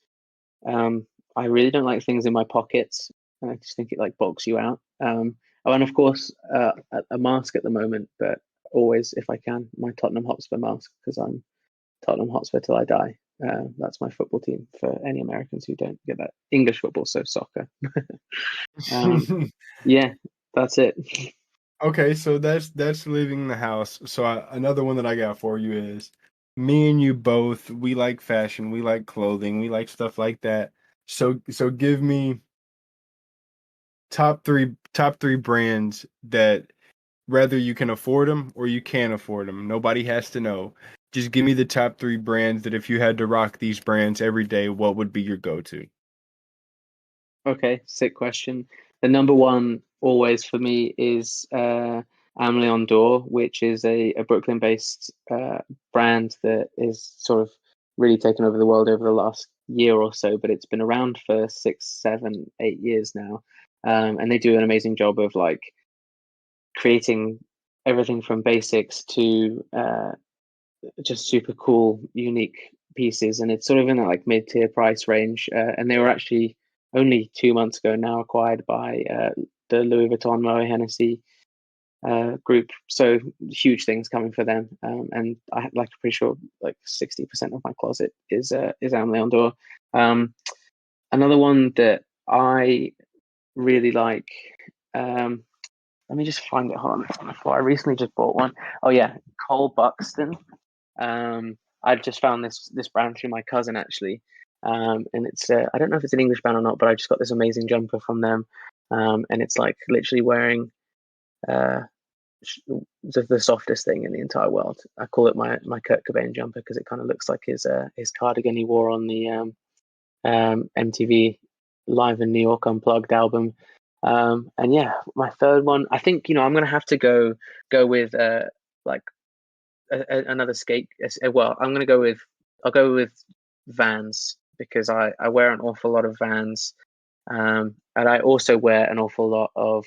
um, I really don't like things in my pockets. I just think it like bulks you out. Oh, and of course, a mask at the moment, but always, if I can, my Tottenham Hotspur mask because I'm Tottenham Hotspur till I die. That's my football team for any Americans who don't get that. English football, so soccer. Um, yeah, that's it.
Okay, so that's leaving the house. So another one that I got for you is me and you both, we like fashion, we like clothing, we like stuff like that. So give me top three brands that whether you can afford them or you can't afford them. Nobody has to know. Just give me the top three brands that if you had to rock these brands every day, what would be your go-to?
Okay, sick question. The number one always for me is Am Leon Dore, which is a Brooklyn-based brand that is sort of really taken over the world over the last year or so, but it's been around for 6, 7, 8 years now. And they do an amazing job of like creating everything from basics to just super cool, unique pieces, and it's sort of in that like mid-tier price range. And they were actually only 2 months ago now acquired by the Louis Vuitton Moët Hennessy group. So huge things coming for them. And I like pretty sure like 60% of my closet is Am Leon Dore. Um, Another one that I really like. Um, Let me just find it. Hold on, it's on the floor. I recently just bought one. Oh yeah, Cole Buxton. I just found this brand through my cousin actually, and it's I don't know if it's an English brand or not, but I just got this amazing jumper from them, and it's like literally wearing uh, the softest thing in the entire world. I call it my Kurt Cobain jumper because it kind of looks like his cardigan he wore on the MTV Live in New York Unplugged album. And yeah, my third one, I think I'm gonna have to go with like another skate. Well, I'll go with Vans because I wear an awful lot of Vans, and I also wear an awful lot of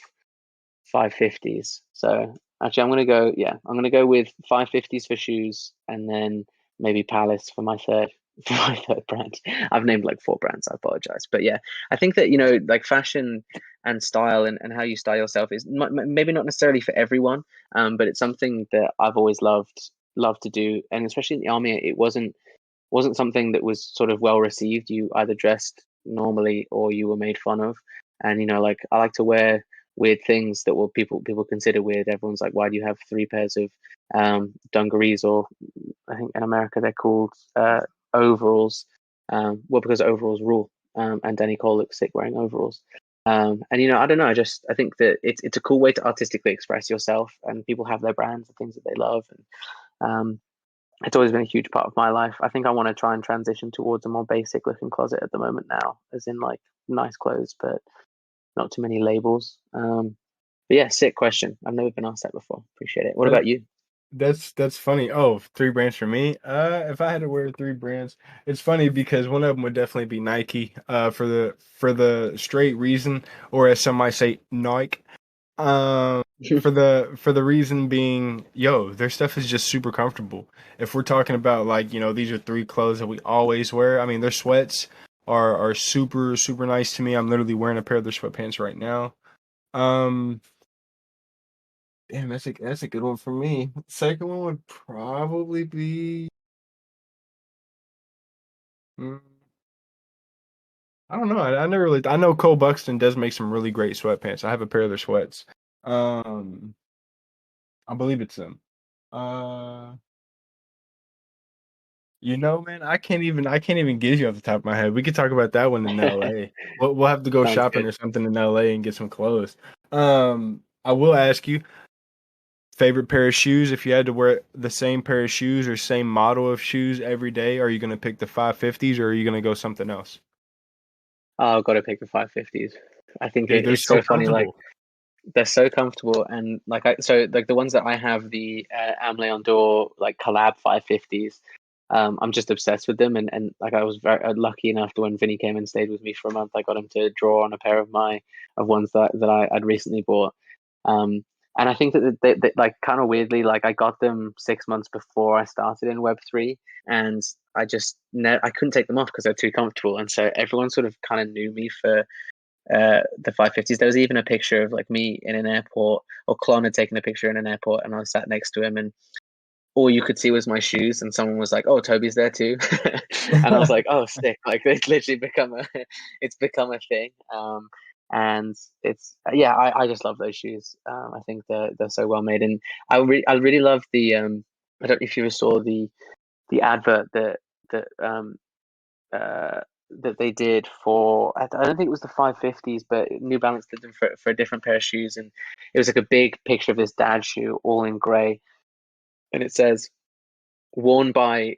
550s. So actually, I'm gonna go with 550s for shoes, and then maybe Palace for my third for my third brand. I've named like four brands. I apologize, but yeah, I think that like fashion and style and how you style yourself is maybe not necessarily for everyone, but it's something that I've always loved to do, and especially in the army, it wasn't something that was sort of well received. You either dressed normally or you were made fun of. And like I like to wear weird things that will people consider weird. Everyone's like, why do you have three pairs of dungarees, or I think in America they're called overalls? Well, because overalls rule. And Danny Cole looks sick wearing overalls. And I don't know. I think that it's a cool way to artistically express yourself, and people have their brands and things that they love, and it's always been a huge part of my life. I think I want to try and transition towards a more basic looking closet at the moment now, as in like nice clothes, but not too many labels. But yeah, sick question. I've never been asked that before. Appreciate it. What
That
about you?
That's funny. Oh, three brands for me. If I had to wear three brands, it's funny because one of them would definitely be Nike. For the straight reason, or as some might say, Nike. For the reason being, yo, their stuff is just super comfortable. If we're talking about like, these are three clothes that we always wear. I mean, their sweats are super super nice to me. I'm literally wearing a pair of their sweatpants right now. Um, Damn, that's a good one for me. Second one would probably be, mm, I don't know. I never really. I know Cole Buxton does make some really great sweatpants. I have a pair of their sweats. Um, I believe it's them. Uh, man, I can't even get you off the top of my head. We could talk about that one in LA. We'll have to go
Sounds
shopping
good.
or something in LA and get some clothes. I will ask you, favorite pair of shoes? If you had to wear the same pair of shoes or same model of shoes every day, are you going to pick the 550s or are you going to go something else?
Oh, I've got to pick the 550s. I think
Dude, they're
it's
so
so funny. Like
comfortable.
they're so comfortable, and like so like the ones that I have, the Amlé Ondor like collab 550s. I'm just obsessed with them, and like I was very lucky enough to when Vinny came and stayed with me for a month, I got him to draw on a pair of ones that I'd recently bought. Um, and I think that they like kind of weirdly, like I got them 6 months before I started in Web3, and I couldn't take them off because they're too comfortable, and so everyone sort of kind of knew me for the 550s. There was even a picture of like me in an airport, or Klon had taken a picture in an airport, and I was sat next to him, and all you could see was my shoes, and someone was like, "Oh, Toby's there too," and I was like, "Oh, sick!" Like it's literally become it's become a thing. And it's yeah, I just love those shoes. I think they're so well made, and I really love the I don't know if you ever saw the advert that uh, that they did for I don't think it was the 550s, but New Balance did them for a different pair of shoes, and it was like a big picture of this dad shoe, all in grey, and it says worn by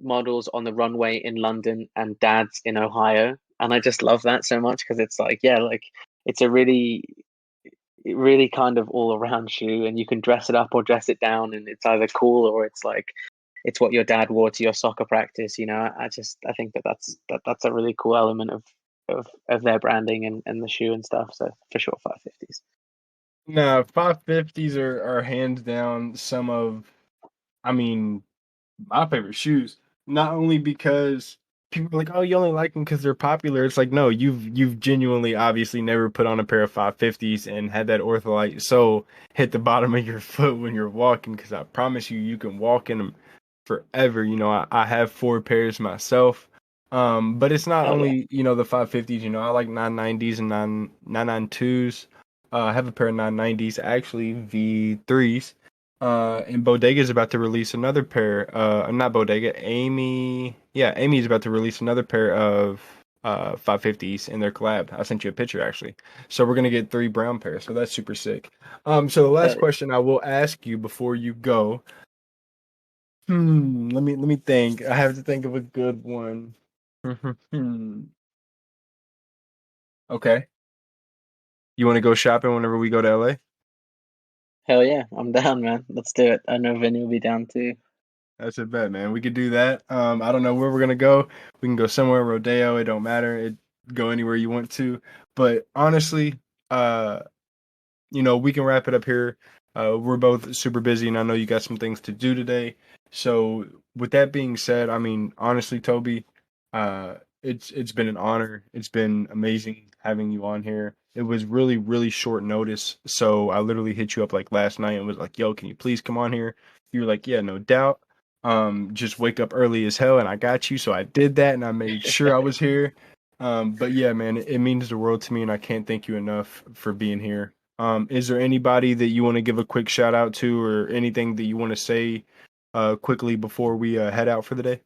models on the runway in London and dads in Ohio, and I just love that so much because it's like yeah, like it's a really kind of all around shoe, and you can dress it up or dress it down, and it's either cool or it's like it's what your dad wore to your soccer practice. I think that's a really cool element of their branding and the shoe and stuff. So for sure, 550s.
No, 550s are hands down some of, I mean, my favorite shoes. Not only because people are like, "Oh, you only like them because they're popular." It's like, no, you've genuinely, obviously, never put on a pair of 550s and had that ortholite sole hit the bottom of your foot when you're walking. Because I promise you, you can walk in them forever. I have four pairs myself. But it's not
Hell yeah.
only the 550s. I like 990s and 992s. I have a pair of 990s, actually V3s. And Bodega is about to release another pair. Not Bodega, Amy. Yeah, Amy's about to release another pair of 550s in their collab. I sent you a picture actually. So we're gonna get three brown pairs. So that's super sick. So the last
Hell yeah.
question I will ask you before you go. Let me think. I have to think of a good one. Okay. You want to go shopping whenever we go to LA?
Hell yeah. I'm down, man. Let's do it. I know Vinny will be down too.
That's a bet, man. We could do that. I don't know where we're gonna go. We can go somewhere, Rodeo. It don't matter. Go anywhere you want to. But honestly, uh, we can wrap it up here. We're both super busy, and I know you got some things to do today. So, with that being said, I mean, honestly, Toby, it's been an honor. It's been amazing having you on here. It was really, really short notice, so I literally hit you up like last night and was like, "Yo, can you please come on here?" You were like, "Yeah, no doubt." Just wake up early as hell, and I got you, so I did that, and I made sure I was here. But yeah, man, it means the world to me, and I can't thank you enough for being here. Is there anybody that you want to give a quick shout out to or anything that you want to say quickly before we head out for the day?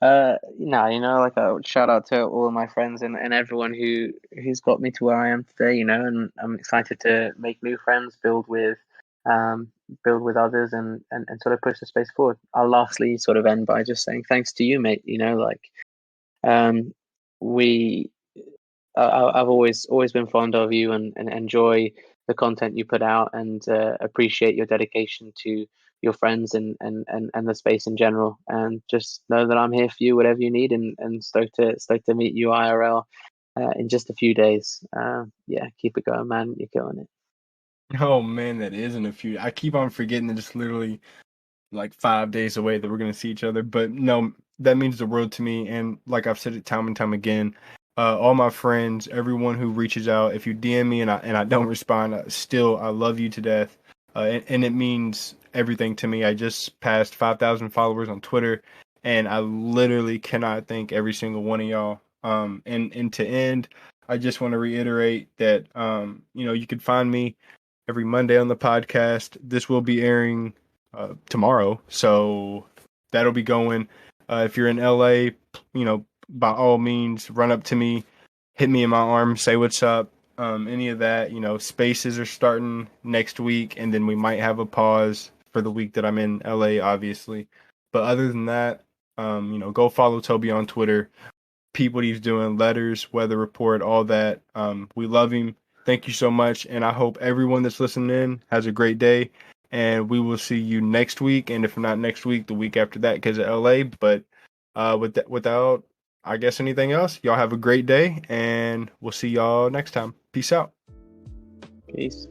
Like a shout out to all of my friends and everyone who's got me to where I am today, and I'm excited to make new friends, um build with others and sort of push the space forward. I'll lastly sort of end by just saying thanks to you, mate. Um we I've always been fond of you and enjoy the content you put out, and appreciate your dedication to your friends and the space in general. And just know that I'm here for you, whatever you need, and stoked to meet you IRL in just a few days. Yeah, keep it going, man. You're killing it.
Oh man, that isn't a few. I keep on forgetting that it's literally like 5 days away that we're gonna see each other. But no, that means the world to me. And like I've said it time and time again, all my friends, everyone who reaches out, if you DM me and I don't respond, still I love you to death, and it means everything to me. I just passed 5,000 followers on Twitter, and I literally cannot thank every single one of y'all. And to end, I just want to reiterate that you can find me every Monday on the podcast. This will be airing tomorrow, so that'll be going. If you're in LA, by all means, run up to me, hit me in my arm, say what's up. Any of that, spaces are starting next week, and then we might have a pause for the week that I'm in LA, obviously. But other than that, go follow Toby on Twitter, peep what he's doing, letters, weather report, all that. We love him. Thank you so much. And I hope everyone that's listening in has a great day. And we will see you next week. And if not next week, the week after that, because of LA. But without, I guess, anything else, y'all have a great day. And we'll see y'all next time. Peace out.
Peace.